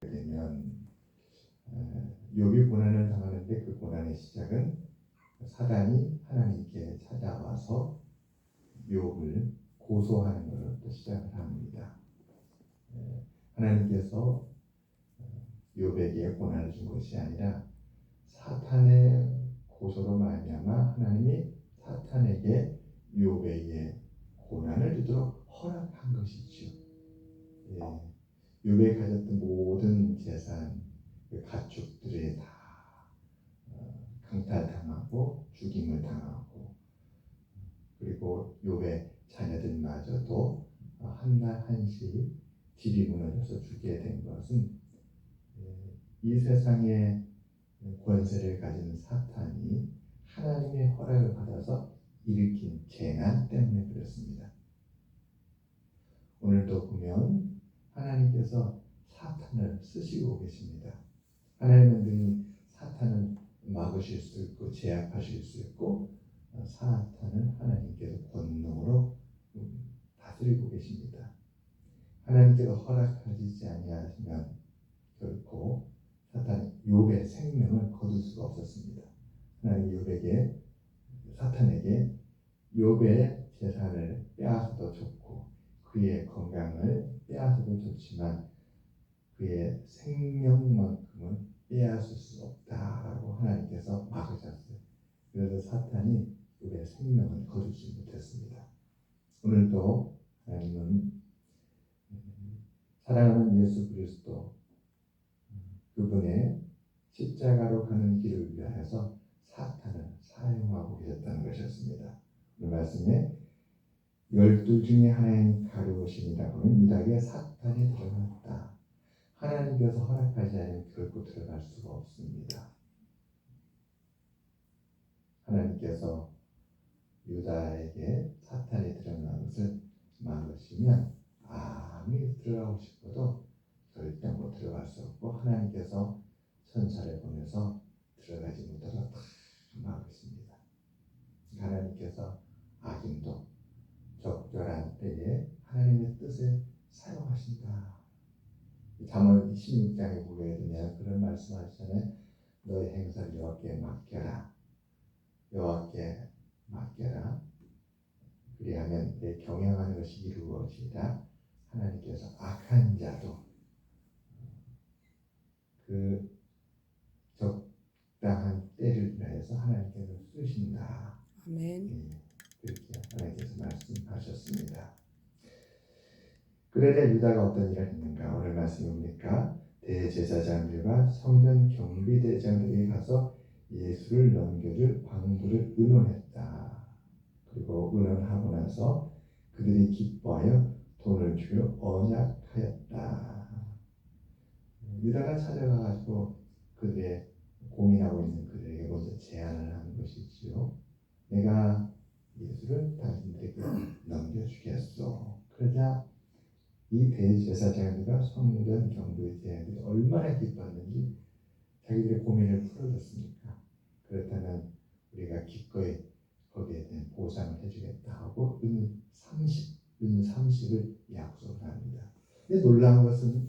되면 욥이 고난을 당하는데 그 고난의 시작은 사단이 하나님께 찾아와서 욥을 고소하는 것으로 시작을 합니다. 하나님께서 욥에게 고난을 준 것이 아니라 사탄의 고소로 말미암아 하나님이 사탄에게 욥에게 고난을 주도록 허락한 것이죠. 욥이 가졌던 모든 재산, 그 가축들이 다 강탈당하고 죽임을 당하고, 그리고 욥의 자녀들마저도 한 날 한씩 집이 무너져서 죽게 된 것은 이 세상의 권세를 가진 사탄이 하나님의 허락을 받아서 일으킨 재난 때문에 그렇습니다. 오늘도 보면 하나님께서 사탄을 쓰시고 계십니다. 하나님은 늘 사탄을 막으실 수 있고 제압하실 수 있고, 사탄은 하나님께서 권능으로 다스리고 계십니다. 하나님께서 허락하시지 아니하시면 결코 사탄이 욥의 생명을 거둘 수가 없었습니다. 하나님 사탄에게 욥의 재산을 빼앗아도 좋고 그의 건강을 빼앗아도 좋지만 그의 생명만큼은 빼앗을 수 없다라고 하나님께서 막으셨어요. 그래서 사탄이 욥의 생명을 거두지 못했습니다. 오늘도 하나님은 사랑하는 예수 그리스도 그분의 십자가로 가는 길을 위하여서 사탄을 사용하고 계셨다는 것이었습니다. 이 말씀에 12 중에 하나인 가룟이라고는 유다에게 사탄이 들어갔다. 하나님께서 허락하지 않으면 결코 들어갈 수가 없습니다. 하나님께서 유다에게 사탄이 들어간 것을 막으시면 아무리 들어가고 싶어도 절대 못 들어갈 수 없고, 하나님께서 천사를 보내서 들어가지 못하도록 다 막으십니다. 하나님께서 악인도 적절한 때에 하나님의 뜻을 사용하신다. 잠언 16장에 보게 되면 그런 말씀하시잖아요. 너의 행사를 여호와께 맡겨라. 여호와께 맡겨라. 그리하면 내 경영하는 것이 이루어지리라. 하나님께서 악한 자도 그 적당한 때를 위하여서 하나님께서 쓰신다. 아멘. 그렇게 하나님께서 말씀하셨습니다. 그러자 유다가 어떤 일을 했는가? 오늘 말씀해 보니까 대제사장들과 성전 경비대장들에게 가서 예수를 넘겨줄 방도를 의논했다. 그리고 의논하고 나서 그들이 기뻐하여 돈을 주려 언약하였다. 유다가 찾아가가지고 그들의 고민하고 있는 그들에게 먼저 제안을 하는 것이지요. 내가 예수를 당신들에게 넘겨주겠소. 그러자 이 대제사장들과 성전 경비대장들이 얼마나 기뻤는지 자기들의 고민을 풀어줬습니까? 그렇다면 우리가 기꺼이 거기에 대한 보상을 해주겠다 하고 은 30을 약속을 합니다. 근데 놀라운 것은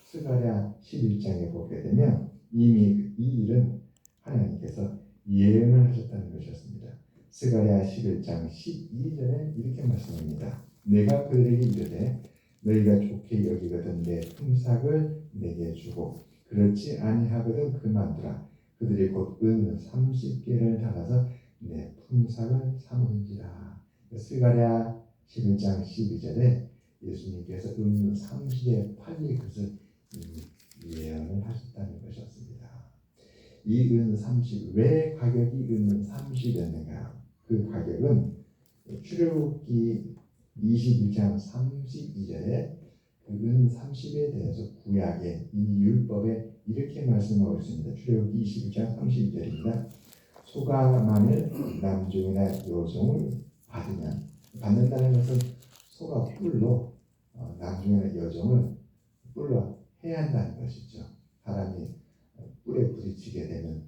스가랴 11장에 보게 되면 이미 이 일은 하나님께서 예언을 하셨다는 것이었습니다. 스가랴 11장 12절에 이렇게 말씀합니다. 내가 그들에게 이르되 너희가 좋게 여기거든 내 품삯을 내게 주고 그렇지 아니하거든 그만두라. 그들이 곧 은 30개를 달아서 내 품삯을 삼은지라. 스가랴 11장 12절에 예수님께서 은 30에 팔릴 것을 예언을 하셨다는 것이었습니다. 이 은 30, 왜 가격이 은 30이었는가? 그 가격은 출애굽기 21장 32절에 그 은 30에 대해서 구약의 이 율법에 이렇게 말씀하고 있습니다. 출애굽기 21장 32절입니다. 소가 만일 남종이나 여종을 받는다는 것은 소가 뿔로 남종이나 여종을 뿔로 해야 한다는 것이죠. 사람이 뿔에 부딪히게 되면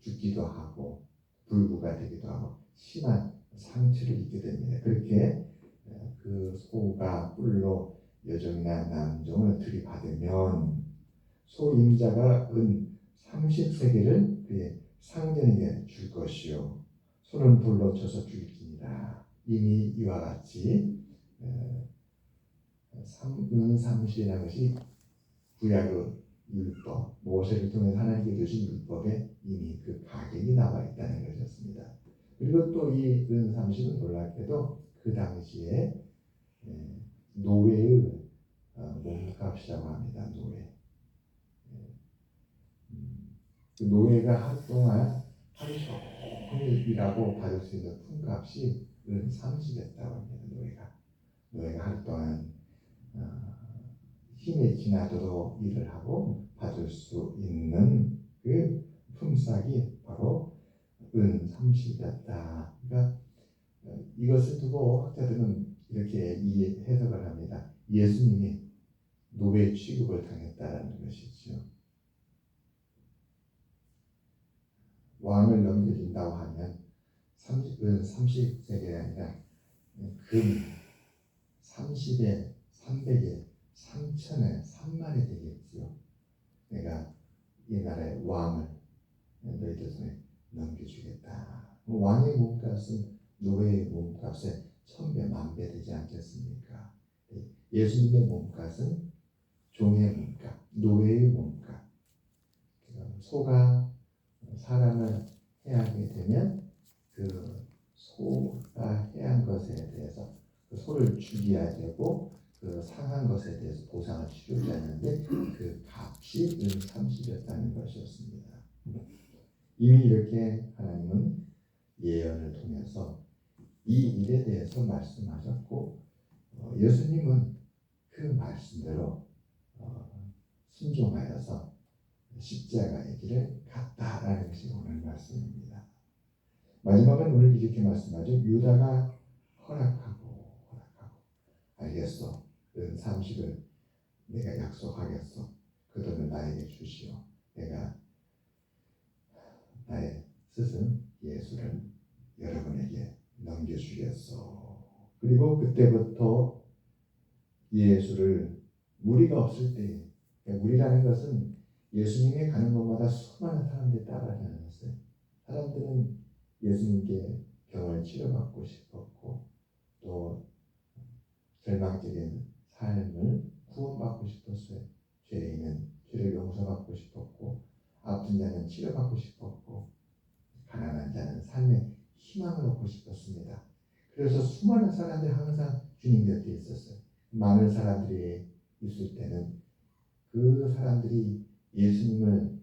죽기도 하고 불구가 되기도 하고 심한 상처를 입게 됩니다. 그렇게 그 소가 뿔로 여종이나 남종을 들이받으면 소임자가 은 30세겔을 그의 상전에게 줄 것이요 손은 돌로 쳐서 죽일지니라. 이미 이와 같이 은 30이라는 것이 구약의 율법, 모세를 통해 하나님께 주신 율법에 이미 그 가격이 나와 있다는 것이었습니다. 그리고 또 이 은 30은 놀랍게도 그 당시에 노예의 몸값이라고 합니다. 노예. 그 노예가 하루 동안 하루 종일 일하고 받을 수 있는 품값이 은 30이었다고 합니다. 노예가 하루 동안 힘에 지나도록 일을 하고 받을 수 있는 그 품삯이 바로 은 30이었다. 그러니까 이것을 두고 학자들은 이렇게 해석을 합니다. 예수님이 노예 취급을 당했다는 것이죠. 왕을 넘겨준다고 하면 30세계가 아니라 금 30에 300에 3천에 3만이 되겠지요. 내가 이 나라의 왕을 너희들 손에 넘겨주겠다. 왕의 몸값은 노예의 몸값의 1000배, 10,000배 되지 않겠습니까? 예수님의 몸값은 종의 몸값, 노예의 몸값. 소가 사람을 해하게 되면 그 소가 해한 것에 대해서 그 소를 죽여야 되고 그 상한 것에 대해서 보상을 치러야 하는데 그 값이 은 30이었다는 것이었습니다. 이미 이렇게 하나님은 예언을 통해서 이 일에 대해서 말씀하셨고 예수님은 그 말씀대로 순종하여서 십자가의 길을 갔다라는 것이 오늘 말씀입니다. 마지막은 오늘 이렇게 말씀하죠. 유다가 허락하고 알겠어. 은 30을 내가 약속하겠어. 그 돈을 나에게 주시오. 내가 나의 스승 예수를 여러분에게 넘겨주겠어. 그리고 그때부터 예수를 무리가 없을 때, 무리라는 것은 예수님이 가는 곳마다 수많은 사람들이 따라다니는 것을, 사람들은 예수님께 병을 치료받고 싶었고 또 절망적인 삶을 구원받고 싶었어요. 죄인은 죄를 용서받고 싶었고 아픈 자는 치료받고 싶었고 가난한 자는 삶에 희망을 얻고 싶었습니다. 그래서 수많은 사람들이 항상 주님 곁에 있었어요. 많은 사람들이 있을 때는 그 사람들이 예수님을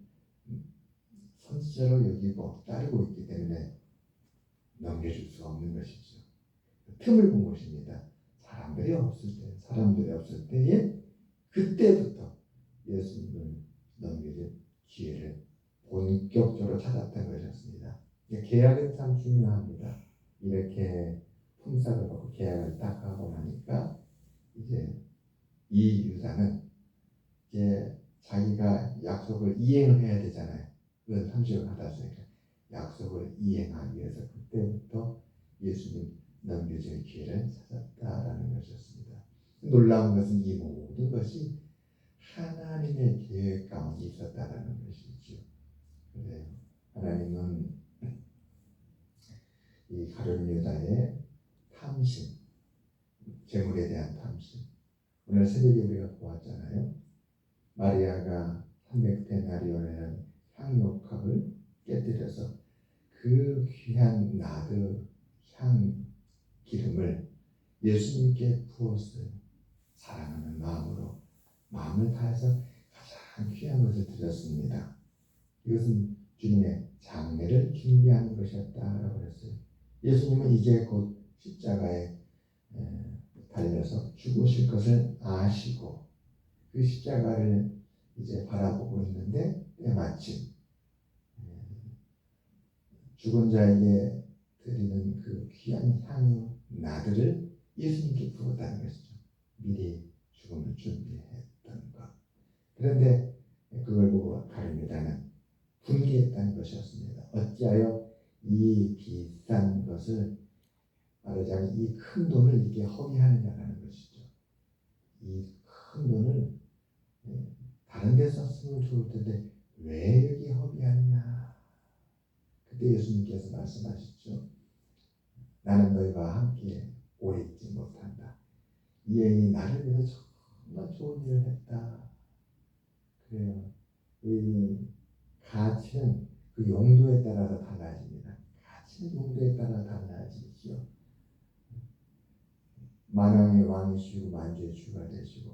선지자로 여기고 따르고 있기 때문에 넘겨줄 수 없는 것이죠. 틈을 본 것입니다. 사람들이 없을 때에 그때부터 예수님을 넘겨줄 기회를 본격적으로 찾았던 것이었습니다. 계약은 참 중요합니다. 이렇게 품삯을 받고 계약을 딱 하고 나니까 이제 이 유다는 이제 자기가 약속을 이행을 해야 되잖아요. 그 30을 받았으니까 약속을 이행하기 위해서 그때부터 예수님 넘겨줄 기회를 찾았다라는 것이었습니다. 놀라운 것은 이 모든 것이 하나님의 계획 가운데 있었다라는 것이죠. 그래요. 하나님은 이 가룟 유다의 탐심, 재물에 대한 탐심. 오늘 새벽에 우리가 보았잖아요. 마리아가 300데나리온이라는 향료값을 깨뜨려서 그 귀한 나드 향 기름을 예수님께 부었어요. 사랑하는 마음으로 마음을 다해서 가장 귀한 것을 드렸습니다. 이것은 주님의 장례를 준비하는 것이었다라고 했어요. 예수님은 이제 곧 십자가에 달려서 죽으실 것을 아시고 그 십자가를 이제 바라보고 있는데 때마침 죽은 자에게 드리는 그 귀한 향유 나들을 예수님께 부었다는 것이죠. 미리 죽음을 준비했던 것. 그런데 그걸 보고 가룟 유다는 분개했다는 것이었습니다. 어찌하여 이 비싼 것을 말하자면 이 큰 돈을 이렇게 허비하느냐라는 것이죠. 이 큰 돈을 다른 데 썼으면 좋을 텐데 왜 여기 허비하느냐. 그때 예수님께서 말씀하셨죠. 나는 너희와 함께 오래 있지 못한다. 이 여인이 나를 위해서 정말 좋은 일을 했다. 그래요. 이 가치는 그 용도에 따라서 달라집니다. 가치는 용도에 따라 달라지죠. 만왕의 왕이시고 만주의 주가 되시고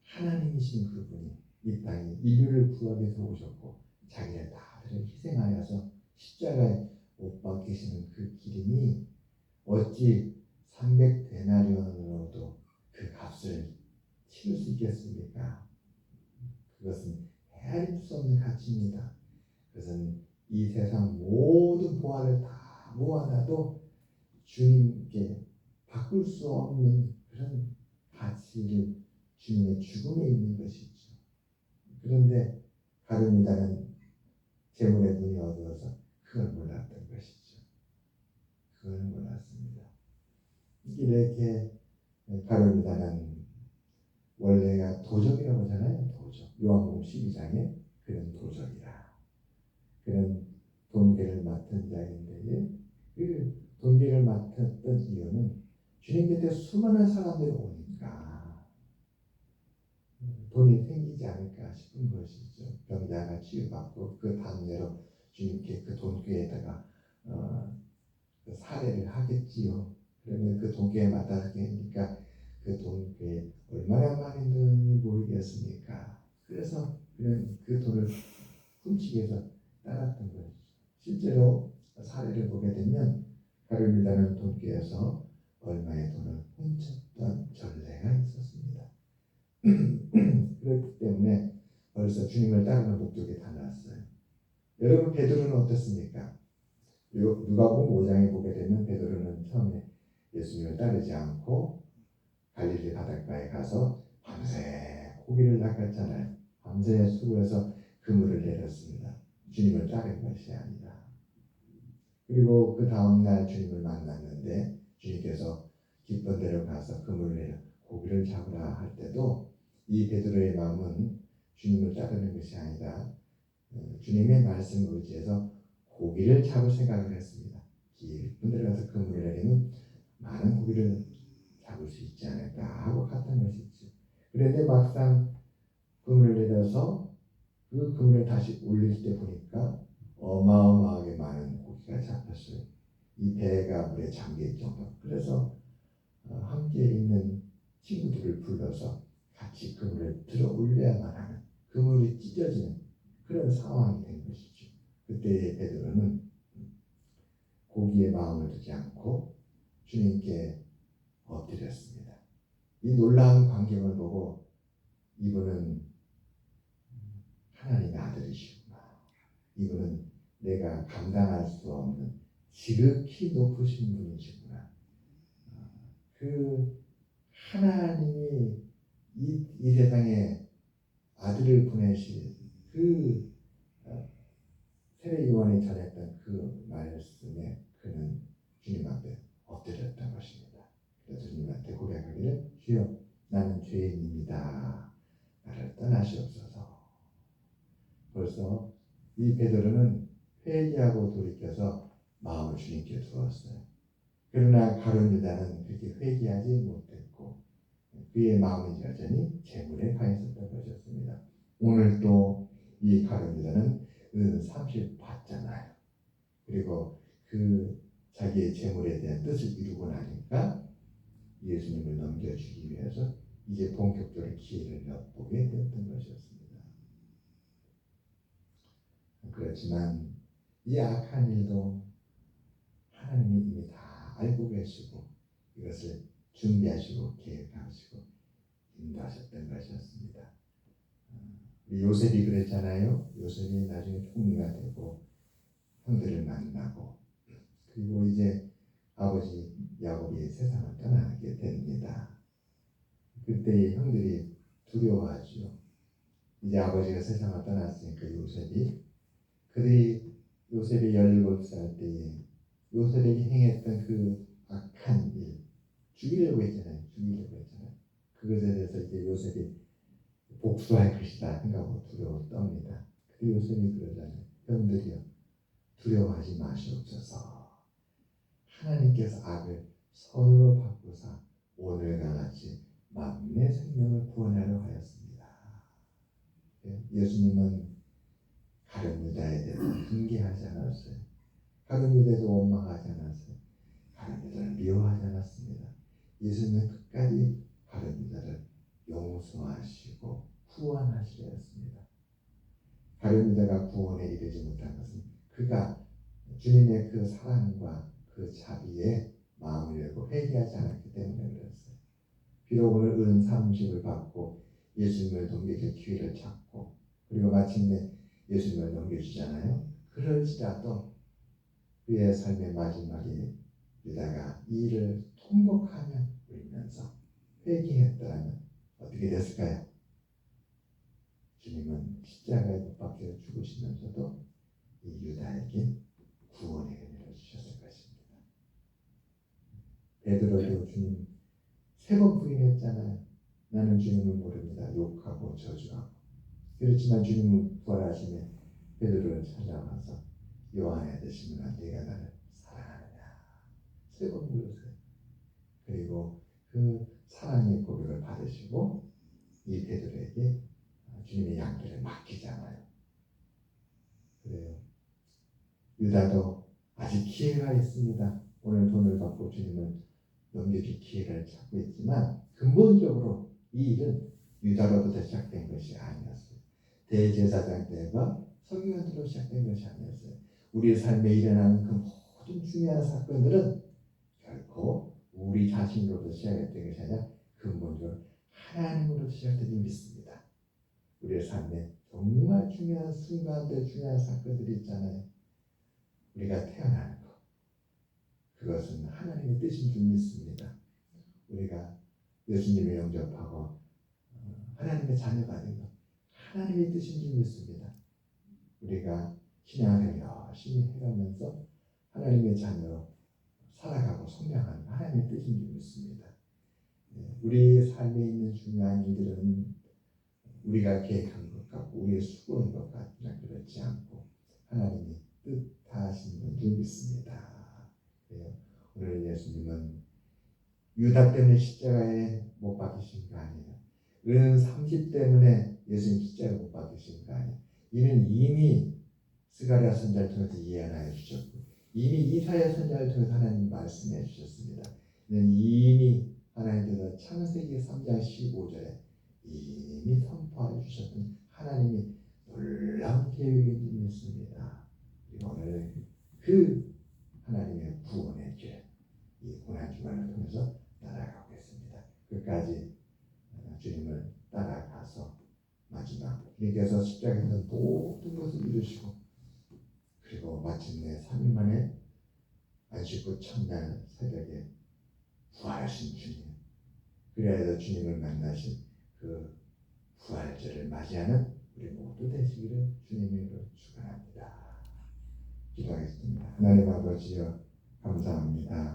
하나님이신 그분이 이 땅에 인류를 구하기 위해서 오셨고 자기를 다 희생하여서 십자가에 못 박히시는 그 기름이 어찌 300데나리온으로도 그 값을 치를 수 있겠습니까? 그것은 헤아릴 수 없는 가치입니다. 그것은 이 세상 모든 보화를 다 모아놔도 주님께 바꿀 수 없는 그런 가치를 주님의 죽음에 있는 것이죠. 그런데 가룟 유다는 재물에 눈이 어두워서 그걸 몰랐던 것이죠. 그걸 몰랐습니다. 이렇게 가룟 유다는 원래가 도적이라고 하잖아요. 도적. 요한복음 12장에 그는 도적이라. 그는 돈계를 맡은 자인데 그 돈계를 맡았던 이유는 주님 곁에 수많은 사람들이 오니까 돈이 생기지 않을까 싶은 것이죠. 병자가 치유받고 그 다음내로 주님께 그 돈궤에다가 그 사례를 하겠지요. 그러면 그 돈궤에 맡아니까 그 돈궤에 얼마나 많은 돈이 모이겠습니까? 그래서 그는 그 돈을 훔치기 위해서 따랐던 것이죠. 실제로 사례를 보게 되면 가룟 유다는 돈궤에서 얼마의 돈을 훔쳤던 전례가 있었습니다. 그렇기 때문에 벌써 주님을 따르는 목적이 달랐어요. 여러분 베드로는 어떻습니까? 누가복음 5장에 보게 되면 베드로는 처음에 예수님을 따르지 않고 갈릴리 바닷가에 가서 밤새 고기를 낚았잖아요. 밤새 수고해서 그물을 내렸습니다. 주님을 따른 것이 아니라. 그리고 그 다음날 주님을 만났는데 주님께서 기쁜 데로 가서 그물을 내려 고기를 잡으라 할 때도 이 베드로의 마음은 주님을 따르는 것이 아니라 주님의 말씀을 의지해서 고기를 잡을 생각을 했습니다. 깊은 데로 가서 그물을 내리면 많은 고기를 잡을 수 있지 않을까 하고 갔던 것이죠. 그런데 막상 그물을 내려서 그 그물을 다시 올릴 때 보니까 어마어마하게 많은 고기가 잡혔어요. 이 배가 물에 잠길 정도. 그래서 함께 있는 친구들을 불러서 같이 그물을 들어 올려야만 하는, 그물이 찢어지는 그런 상황이 된 것이죠. 그때 베드로는 고기에 마음을 두지 않고 주님께 엎드렸습니다. 이 놀라운 광경을 보고 이분은 하나님의 아들이시구나. 이분은 내가 감당할 수 없는 지극히 높으신 분이시구나. 그 하나님이 이 세상에 아들을 보내실 그 세례 요한이 전했던 그 말씀에 그는 주님 앞에 엎드렸던 것입니다. 그래서 주님한테 고백하기를 주여 나는 죄인입니다. 나를 떠나시옵소서. 벌써 이 베드로는 회개하고 돌이켜서 마음을 주님께 두었어요. 그러나 가룟 유다는 그렇게 회개하지 못했고 그의 마음은 여전히 재물에 가 있었던 것이었습니다. 오늘도 이 가룟 유다는 은 30 받잖아요. 그리고 그 자기의 재물에 대한 뜻을 이루고 나니까 예수님을 넘겨주기 위해서 이제 본격적으로 기회를 엿보게 되었던 것이었습니다. 그렇지만 이 악한 일도 하나님이 이미 다 알고 계시고 이것을 준비하시고 계획하시고 인도하셨던 것이었습니다. 요셉이 그랬잖아요. 요셉이 나중에 총리가 되고 형들을 만나고 그리고 이제 아버지 야곱이 세상을 떠나게 됩니다. 그때 형들이 두려워하죠. 이제 아버지가 세상을 떠났으니까 요셉이 17살 때에 요셉에게 행했던 그 악한 일 죽이려고 했잖아요. 그것에 대해서 이제 요셉이 복수할 것이다 생각하고 두려워 떱니다. 근데 요즘이 그러잖아요. 형들이여 두려워하지 마시옵소서. 하나님께서 악을 선으로 바꾸사 오늘과 같이 만민의 생명을 구원하려 하였습니다. 예수님은 가룟 유다에 대해서 분개하지 않았어요. 가룟 유다에도 원망하지 않았어요. 가룟 유다를 미워하지 않았습니다. 예수님은 끝까지 가룟 유다를 용서하시고 구원하시려 했습니다. 가룟 유다가 구원에 이르지 못한 것은 그가 주님의 그 사랑과 그 자비에 마음을 열고 회개하지 않았기 때문에 그랬어요. 비록 오늘 은 30을 받고 예수님을 넘겨줄 기회를 찾고 그리고 마침내 예수님을 넘겨주잖아요. 그럴지라도 그의 삶의 마지막에 유다가 이 일을 통곡하며 울면서 회개했더라면 어떻게 됐을까요? 주님은 십자가에 못 박혀 죽으시면서도 이 유다에게 구원의 은혜를 주셨을 것입니다. 베드로도 주님 3번 부인했잖아요. 나는 주님을 모릅니다. 욕하고 저주하고. 그렇지만 주님은 부활하시며 베드로를 찾아와서 요한의 아들 아 네가 나를 사랑하느냐 3번 물으세요. 그리고 그 사랑의 고백을 받으시고 이 베드로에게 주님의 양들을 맡기잖아요. 그래요. 유다도 아직 기회가 있습니다. 오늘 돈을 받고 주님을 넘겨줄 기회를 찾고 있지만 근본적으로 이 일은 유다로부터 시작된 것이 아니었어요. 대제사장 때와 서기관들로 시작된 것이 아니었어요. 우리의 삶에 일어나는 그 모든 중요한 사건들은 결코 우리 자신으로부터 시작된 것이 아니라 근본적으로 하나님으로부터 시작된 줄 믿습니다. 우리의 삶에 정말 중요한 순간들, 중요한 사건들이 있잖아요. 우리가 태어나는 것, 그것은 하나님의 뜻인 줄 믿습니다. 우리가 예수님을 영접하고 하나님의 자녀가 된 것, 하나님의 뜻인 줄 믿습니다. 우리가 신앙을 열심히 해가면서 하나님의 자녀로 살아가고 성장하는 하나님의 뜻인 줄 믿습니다. 우리 삶에 있는 중요한 일들은 우리가 계획한 것 같고 우리의 수고인 것 같으나 그렇지 않고 하나님이 뜻하신 줄 믿습니다. 오늘 예수님은 유다 때문에 십자가에 못 박히신 거 아니에요. 은 30 때문에 예수님 십자가에 못 박히신 거 아니에요. 이는 이미 스가랴 선지자를 통해서 예언하여 주셨고 이미 이사야 선지자를 통해서 하나님 말씀해 주셨습니다. 이는 이미 하나님께서 창세기 3장 15절에 이미 선포해 주셨던 하나님이 놀라운 계획인 줄 믿습니다. 오늘 그 하나님의 구원의 길, 이 고난 주간을 통해서 따라가고 있습니다. 끝까지 주님을 따라가서 마지막 주님께서 십자가에서 모든 것을 이루시고 그리고 마침내 3일 만에 안식구 첫날 새벽에 부활하신 주님, 그래야 해서 주님을 만나신 그 부활절을 맞이하는 우리 모두 되시기를 주님으로 축원합니다. 기도하겠습니다. 하나님 아버지여 감사합니다.